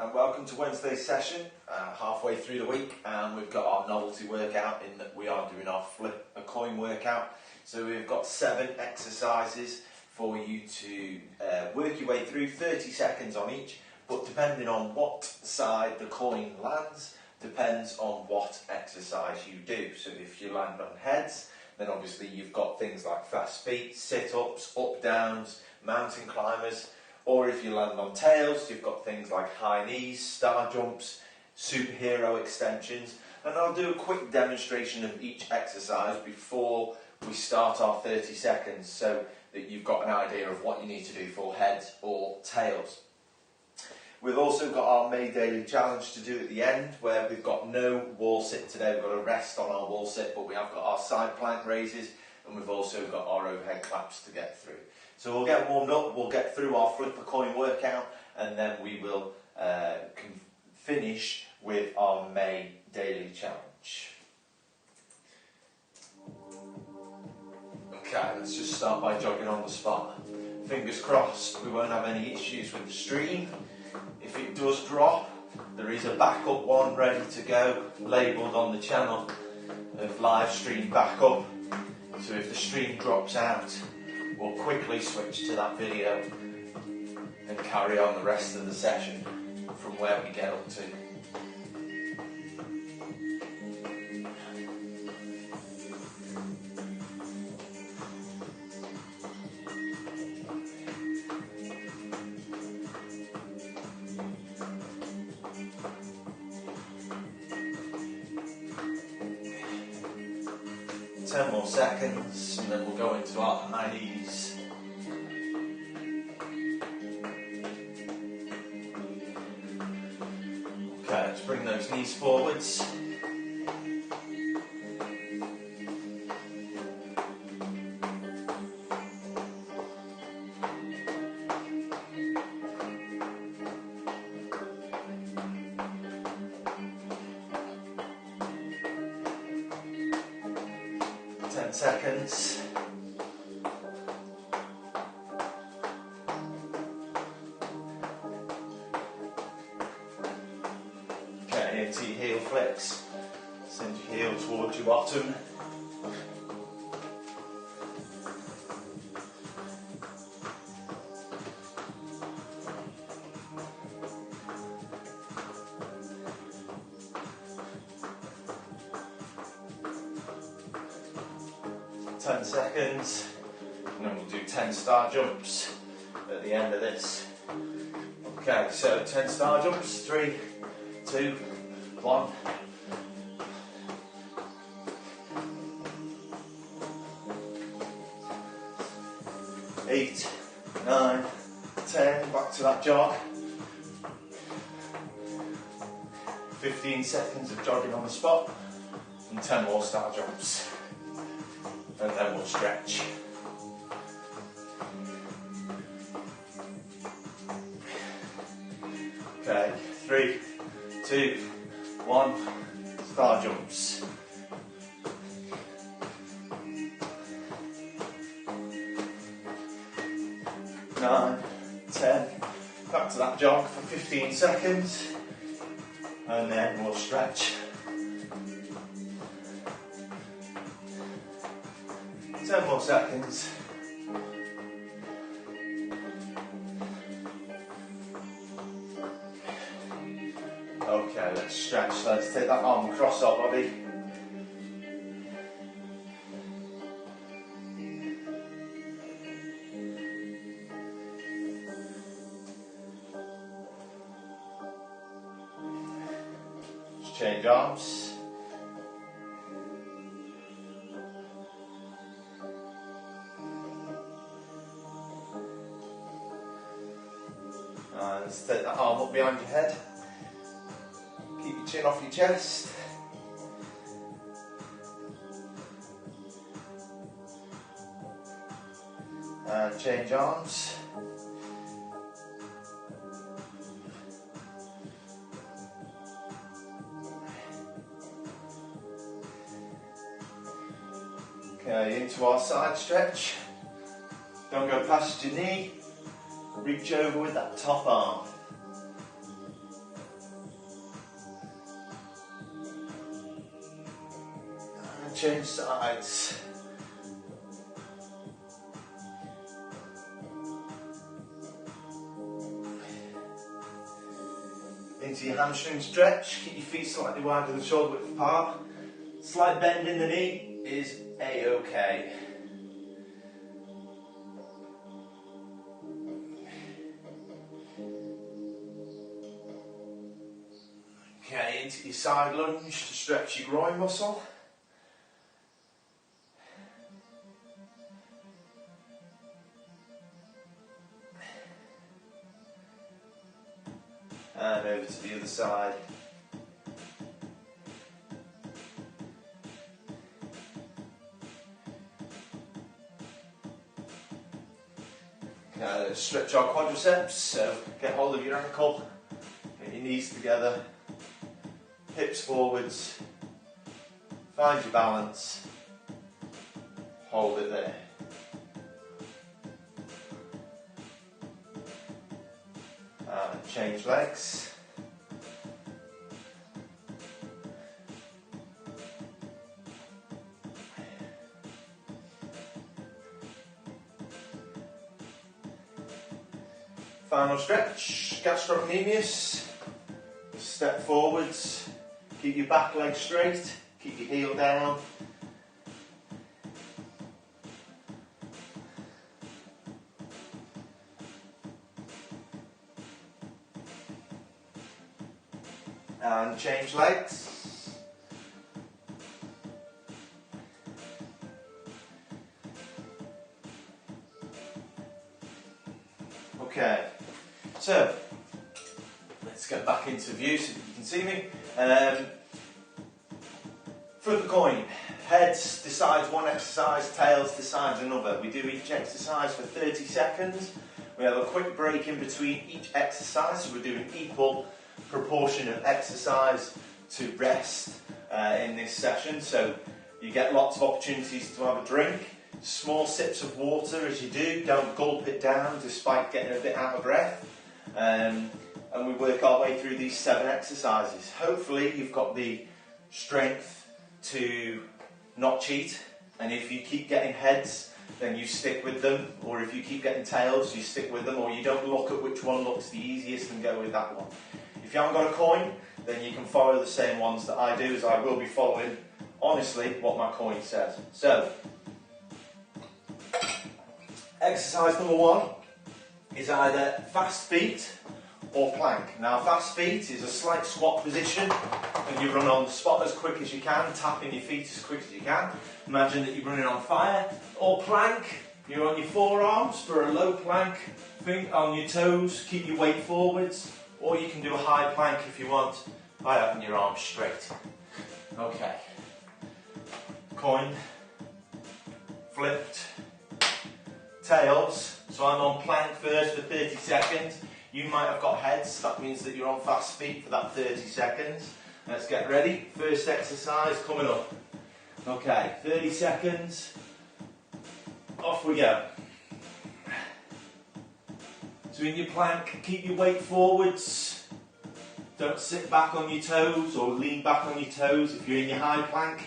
and welcome to Wednesday's session, halfway through the week, and we've got our novelty workout in that we are doing our flip a coin workout. So we've got 7 exercises for you to work your way through, 30 seconds on each, but depending on what side the coin lands, depends on what exercise you do. So if you land on heads, then obviously you've got things like fast feet, sit-ups, up-downs, mountain climbers. Or if you land on tails, you've got things like high knees, star jumps, superhero extensions. And I'll do a quick demonstration of each exercise before we start our 30 seconds so that you've got an idea of what you need to do for heads or tails. We've also got our May Daily Challenge to do at the end, where we've got no wall sit today. We've got a rest on our wall sit, but we have got our side plank raises, and we've also got our overhead claps to get through. So we'll get warmed up, we'll get through our flip a coin workout, and then we will finish with our May Daily Challenge. Okay, let's just start by jogging on the spot. Fingers crossed we won't have any issues with the stream. If it does drop, there is a backup one ready to go, labelled on the channel of live stream backup. So if the stream drops out, we'll quickly switch to that video and carry on the rest of the session from where we get up to. 10 more seconds, and then we'll go into our high knees. Okay, let's bring those knees forwards. Seconds. Okay, into your heel flicks. Send your heel towards your bottom. Seconds, and then we'll do 10 star jumps at the end of this. Okay, so 10 star jumps, 3, 2, 1. Eight, 9, 10, back to that jog. 15 seconds of jogging on the spot, and 10 more star jumps. And then we'll stretch. Okay, 3, 2, 1, star jumps. 9, 10, back to that jog for 15 seconds, and then we'll stretch. 10 more seconds. Okay, let's stretch. So let's take that arm across our body. Just change arms. Let's take that arm up behind your head. Keep your chin off your chest. And change arms. Okay, into our side stretch. Don't go past your knee. Reach over with that top arm. change sides. Into your hamstring stretch, keep your feet slightly wider than shoulder width apart. Slight bend in the knee is a-okay. Okay, into your side lunge to stretch your groin muscle. And over to the other side. Let's stretch our quadriceps, so get hold of your ankle, get your knees together, hips forwards, find your balance, hold it there. And change legs. Final stretch, gastrocnemius. Step forwards, keep your back leg straight, keep your heel down. And change legs. Okay, so let's get back into view so that you can see me. Flip the coin. Heads decides one exercise, tails decides another. We do each exercise for 30 seconds. We have a quick break in between each exercise, so we're doing equal proportion of exercise to rest in this session. So you get lots of opportunities to have a drink. Small sips of water as you do, don't gulp it down despite getting a bit out of breath. And we work our way through these 7 exercises. Hopefully you've got the strength to not cheat, and if you keep getting heads then you stick with them, or if you keep getting tails you stick with them, or you don't look at which one looks the easiest and go with that one. If you haven't got a coin, then you can follow the same ones that I do, as I will be following honestly what my coin says. So exercise number 1 is either fast feet or plank. Now fast feet is a slight squat position and you run on the spot as quick as you can, tapping your feet as quick as you can. Imagine that you're running on fire. Or plank, you're on your forearms for a low plank, feet on your toes, keep your weight forwards, or you can do a high plank if you want by having your arms straight. Okay. Coin, flipped, tails. So I'm on plank first for 30 seconds. You might have got heads, that means that you're on fast feet for that 30 seconds. Let's get ready. First exercise coming up. Okay, 30 seconds. Off we go. So in your plank, keep your weight forwards. Don't sit back on your toes or lean back on your toes. If you're in your high plank,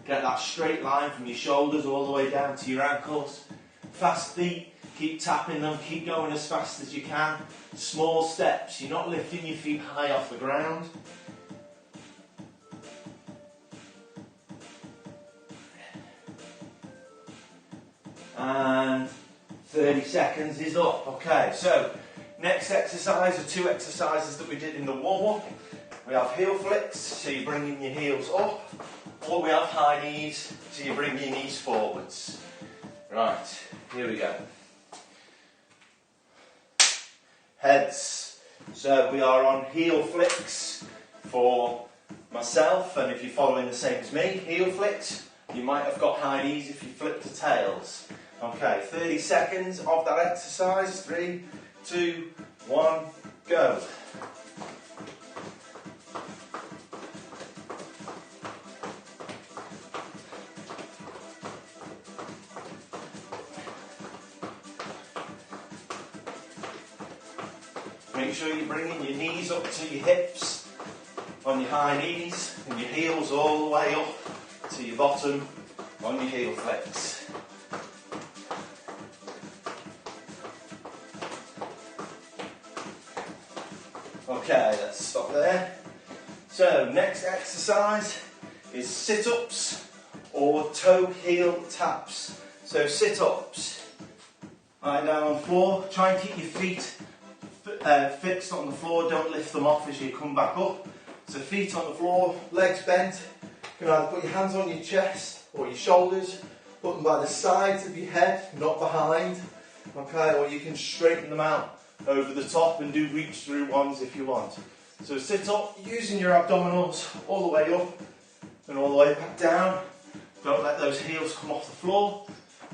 get that straight line from your shoulders all the way down to your ankles. Fast feet, keep tapping them, keep going as fast as you can. Small steps, you're not lifting your feet high off the ground. And 30 seconds is up. Okay, so next exercise are 2 exercises that we did in the warm-up. We have heel flicks, so you're bringing your heels up, or we have high knees, so you bring your knees forwards. Right, here we go. Heads. So we are on heel flicks for myself, and if you're following the same as me, heel flicks. You might have got high knees if you flip to tails. Okay, 30 seconds of that exercise. 3, 2, 1, go. Make sure you're bringing your knees up to your hips on your high knees and your heels all the way up to your bottom on your heel flicks. Okay, let's stop there. So next exercise is sit-ups or toe heel taps. So sit-ups, lie down on the floor, try and keep your feet fixed on the floor, don't lift them off as you come back up. So feet on the floor, legs bent. You can either put your hands on your chest or your shoulders, put them by the sides of your head, not behind. Okay, or you can straighten them out over the top and do reach through ones if you want. So sit up using your abdominals all the way up and all the way back down. Don't let those heels come off the floor.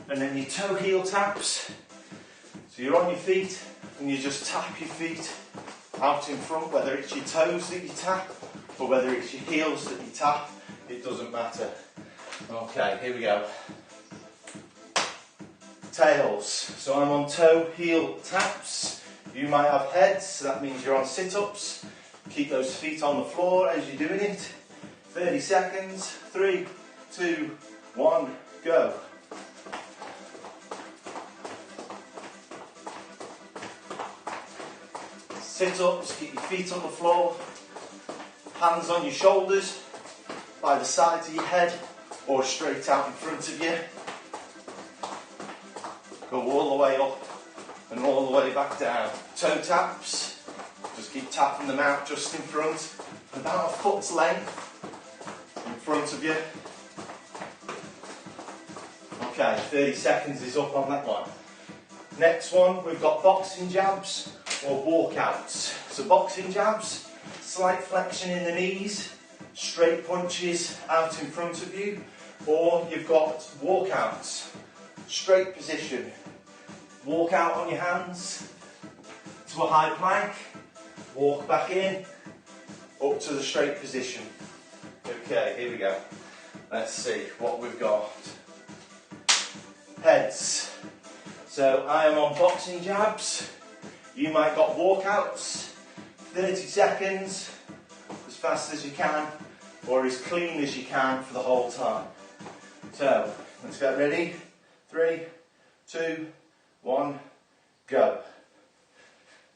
And then your toe heel taps. So you're on your feet and you just tap your feet out in front, whether it's your toes that you tap or whether it's your heels that you tap, it doesn't matter. Okay, here we go. Tails. So I'm on toe heel taps. You might have heads, so that means you're on sit-ups. Keep those feet on the floor as you're doing it. 30 seconds. 3, 2, 1, go. Sit-ups, keep your feet on the floor. Hands on your shoulders, by the sides of your head, or straight out in front of you. Go all the way up and all the way back down. Toe taps, just keep tapping them out just in front, about a foot's length in front of you. Okay, 30 seconds is up on that one. Next one, we've got boxing jabs or walkouts. So boxing jabs, slight flexion in the knees, straight punches out in front of you, or you've got walkouts, straight position. Walk out on your hands to a high plank, walk back in, up to the straight position. Okay, here we go. Let's see what we've got. Heads. So I am on boxing jabs. You might got walkouts, 30 seconds, as fast as you can, or as clean as you can for the whole time. So, let's get ready. 3, 2, 1, go.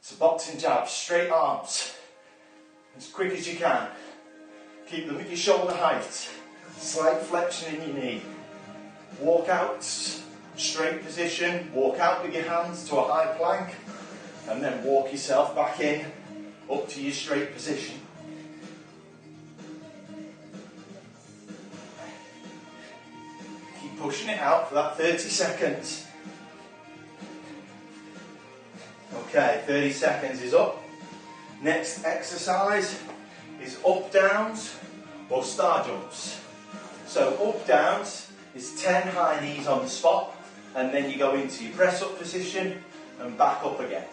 So boxing jabs, straight arms, as quick as you can. Keep them at your shoulder height. Slight flexion in your knee. Walkouts, straight position, walk out with your hands to a high plank, and then walk yourself back in, up to your straight position. Keep pushing it out for that 30 seconds. Okay, 30 seconds is up. Next exercise is up downs or star jumps. So up downs is 10 high knees on the spot, and then you go into your press up position and back up again.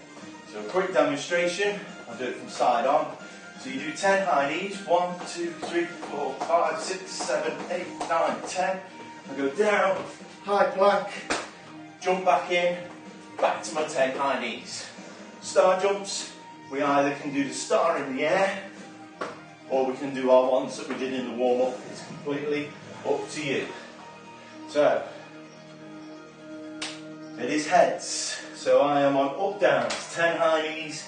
So a quick demonstration, I'll do it from side on. So you do 10 high knees, 1, 2, 3, 4, 5, 6, 7, 8, 9, 10. I go down, high plank, jump back in, back to my 10 high knees. Star jumps, we either can do the star in the air, or we can do our ones that we did in the warm-up. It's completely up to you. So, it is heads. So I am on up downs, 10 high knees,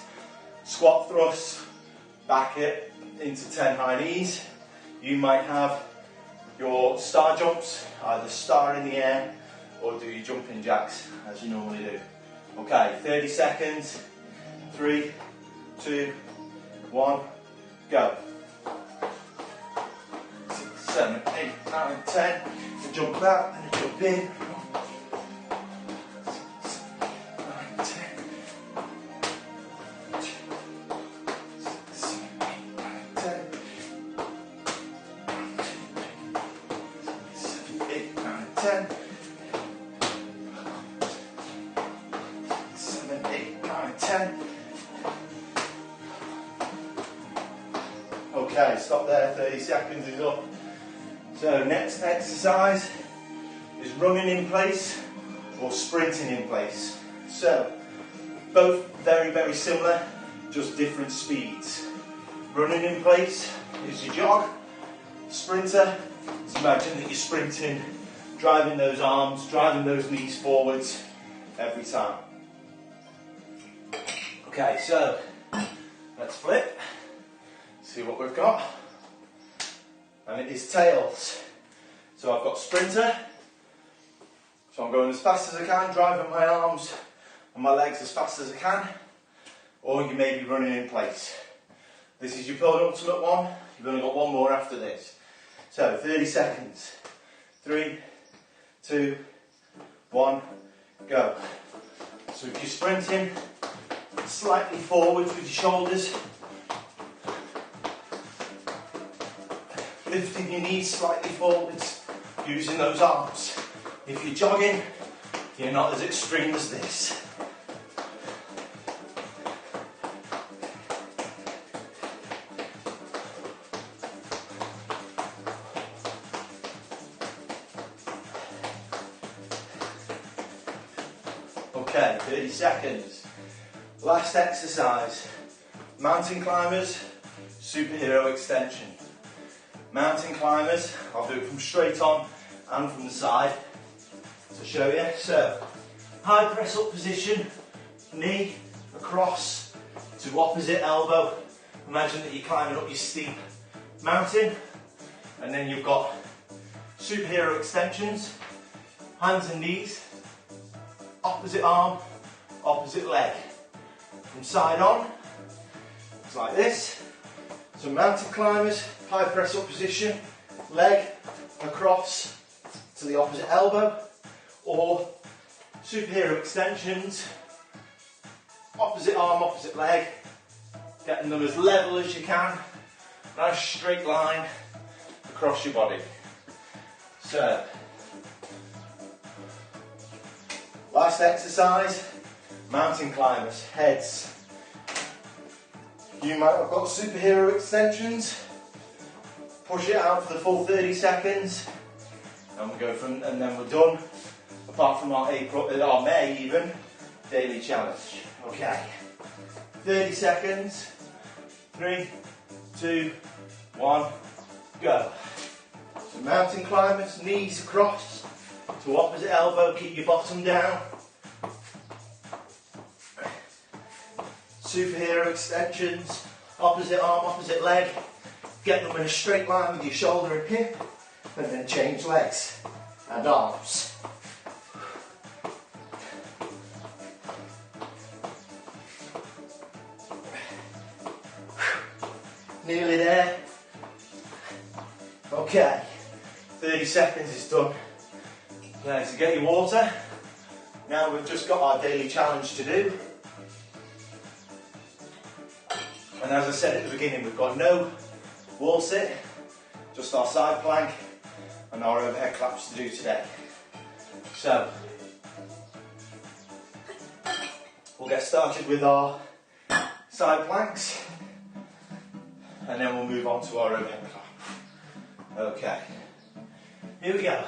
squat thrust, back it into 10 high knees. You might have your star jumps, either star in the air or do your jumping jacks as you normally do. Okay, 30 seconds, 3, 2, 1, go. 6, 7, 8, 9, 10, and jump out and jump in. 10, 7, 8, 9, 10. Okay, stop there, 30 seconds is up. So next exercise is running in place or sprinting in place. So both very, very similar, just different speeds. Running in place is your jog, sprinter So imagine that you're sprinting, driving those arms, driving those knees forwards every time. Okay, so let's flip, see what we've got. And it is tails. So I've got sprinter, so I'm going as fast as I can, driving my arms and my legs as fast as I can, or you may be running in place. This is your penultimate one, you've only got one more after this. So 30 seconds, 3, 2, 1, go. So if you're sprinting, slightly forwards with your shoulders, lifting your knees slightly forwards, using those arms. If you're jogging, you're not as extreme as this. Okay, 30 seconds. Last exercise, mountain climbers, superhero extension. Mountain climbers, I'll do it from straight on and from the side to show you. So, high press up position, knee across to opposite elbow. Imagine that you're climbing up your steep mountain, and then you've got superhero extensions, hands and knees, opposite arm, opposite leg. From side on, it's like this. So mountain climbers, high press up position, leg across to the opposite elbow, or superhero extensions, opposite arm, opposite leg, getting them as level as you can, nice straight line across your body. So, last exercise, mountain climbers, heads. You might have got superhero extensions. Push it out for the full 30 seconds, and we go from, and then we're done. Apart from our May even daily challenge. Okay, 30 seconds. 3, 2, 1, go. So mountain climbers, knees across to opposite elbow. Keep your bottom down. Superhero extensions, opposite arm, opposite leg. Get them in a straight line with your shoulder and hip, and then change legs and arms. Nearly there. Okay, 30 seconds is done. Okay, so get your water. Now we've just got our daily challenge to do. And as I said at the beginning, we've got no wall sit, just our side plank and our overhead claps to do today. So, we'll get started with our side planks, and then we'll move on to our overhead clap. Okay, here we go.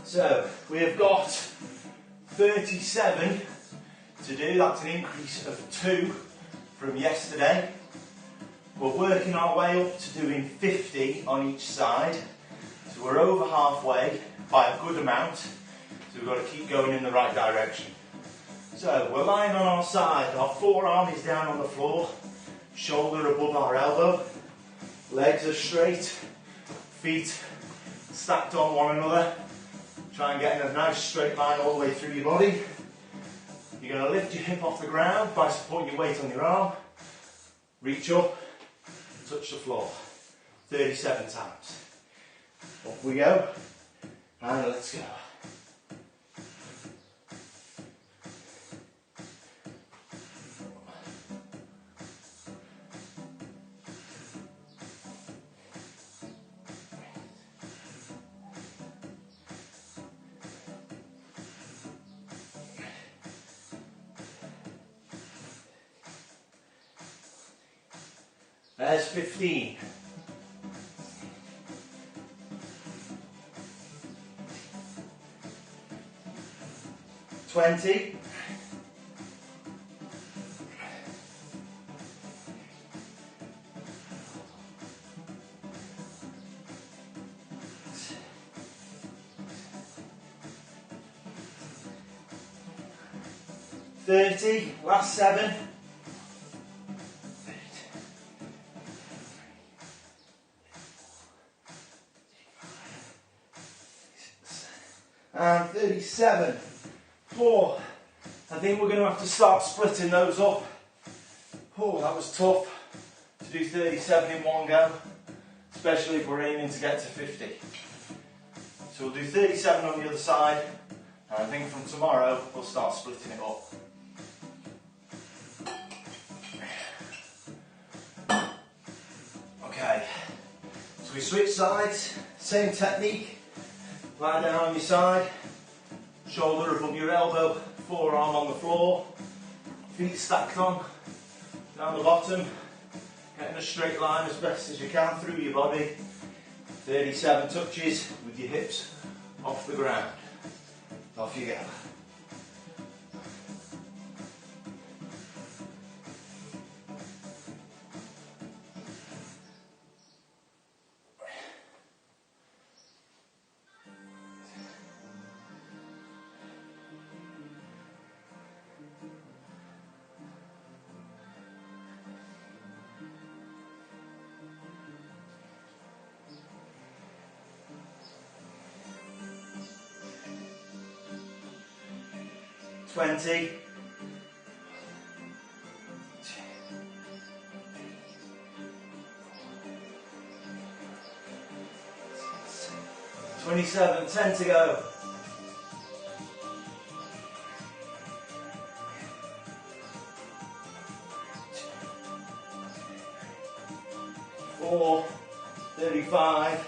So, we have got 37 to do, that's an increase of 2 from yesterday. We're working our way up to doing 50 on each side, so we're over halfway by a good amount, so we've got to keep going in the right direction. So we're lying on our side, our forearm is down on the floor, shoulder above our elbow, legs are straight, feet stacked on one another. Try and get in a nice straight line all the way through your body. You're going to lift your hip off the ground by supporting your weight on your arm, reach up, touch the floor, 37 times. Off we go, and let's go. There's 15. 20. 30, last 7. And 37, 4. I think we're going to have to start splitting those up. Oh, that was tough to do 37 in one go, especially if we're aiming to get to 50. So we'll do 37 on the other side, and I think from tomorrow we'll start splitting it up. Okay, so we switch sides, same technique. Lie down on your side, shoulder above your elbow, forearm on the floor, feet stacked on, down the bottom, getting a straight line as best as you can through your body. 37 touches with your hips off the ground. Off you go. Twenty. 27, 10 to go. 4, 35,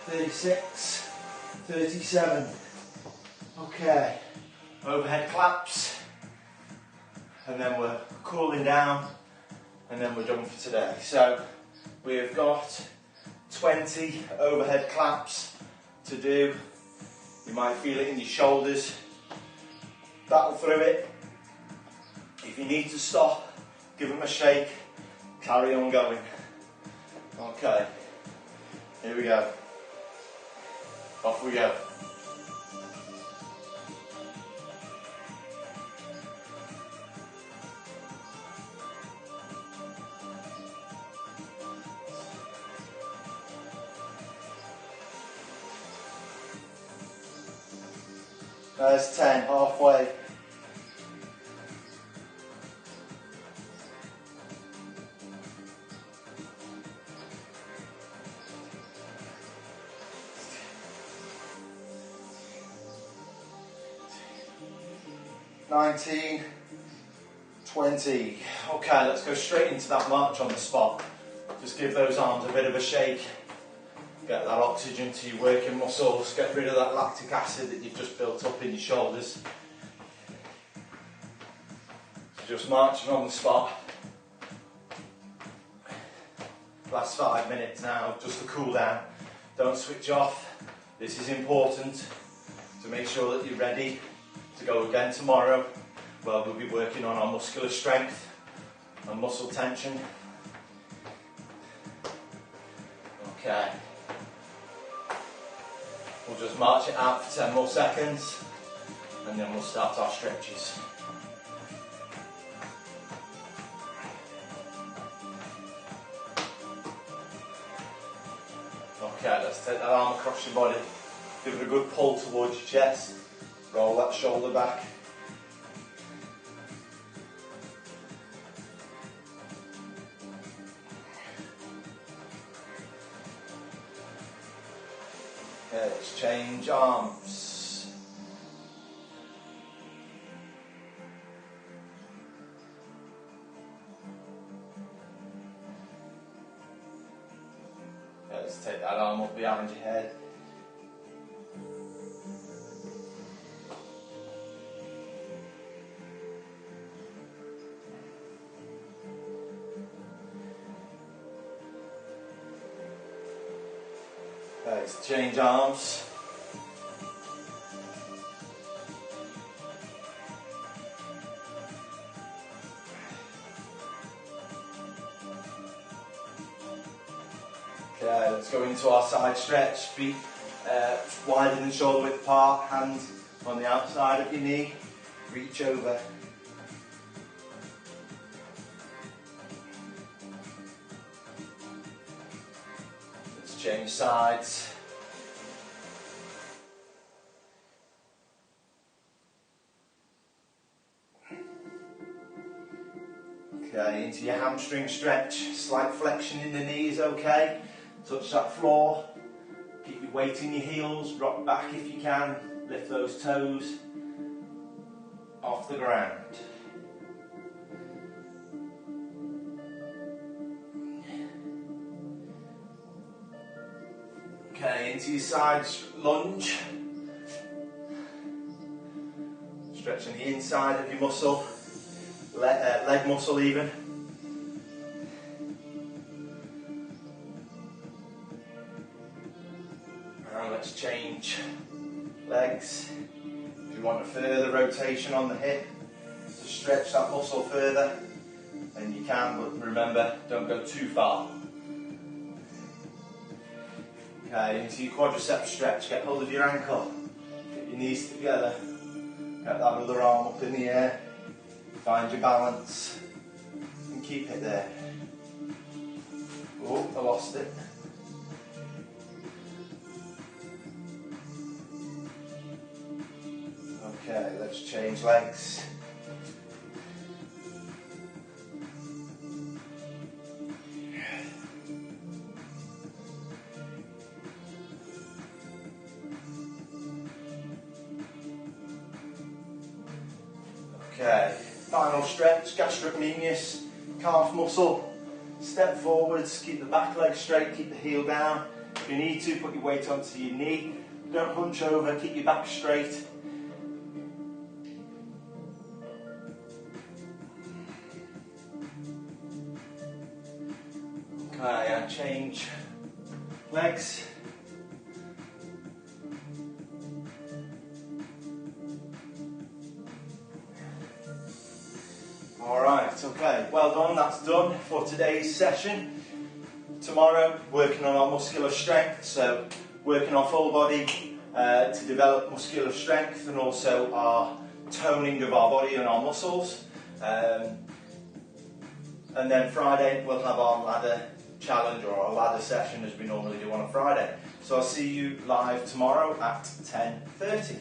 36, 37. Okay. Overhead claps, and then we're cooling down, and then we're done for today. So we've got 20 overhead claps to do. You might feel it in your shoulders. Battle through it. If you need to stop, give them a shake, carry on going. Okay, here we go. Off we go. There's 10, halfway. $19, $20. Okay, let's go straight into that march on the spot. Just give those arms a bit of a shake. Get that oxygen to your working muscles, get rid of that lactic acid that you've just built up in your shoulders. So just marching on the spot. Last 5 minutes now, just to cool down. Don't switch off. This is important to make sure that you're ready to go again tomorrow, where we'll be working on our muscular strength and muscle tension. Okay. We'll just march it out for 10 more seconds, and then we'll start our stretches. Okay, let's take that arm across your body. Give it a good pull towards your chest. Roll that shoulder back. Okay, let's change arms. Okay, let's take that arm up behind your head. Okay, let's change arms. Okay, let's go into our side stretch. Feet wider than shoulder width apart, hands on the outside of your knee. Reach over. change sides. Okay, into your hamstring stretch, slight flexion in the knees, okay? Touch that floor, keep your weight in your heels, rock back if you can, lift those toes off the ground. Okay, into your side lunge, stretching the inside of your muscle, leg muscle even. Now let's change legs. If you want a further rotation on the hip to stretch that muscle further, then you can, but remember, don't go too far. Okay, into your quadricep stretch, get hold of your ankle, get your knees together, get that other arm up in the air, find your balance, and keep it there. Oh, I lost it. Okay, let's change legs. Okay, final stretch, gastrocnemius, calf muscle. Step forwards, keep the back leg straight, keep the heel down. If you need to, put your weight onto your knee. Don't hunch over, keep your back straight. Okay, and change legs. Alright, okay, well done, that's done for today's session. Tomorrow, working on our muscular strength, so working our full body to develop muscular strength and also our toning of our body and our muscles. And then Friday, we'll have our ladder challenge or our ladder session as we normally do on a Friday. So I'll see you live tomorrow at 10:30.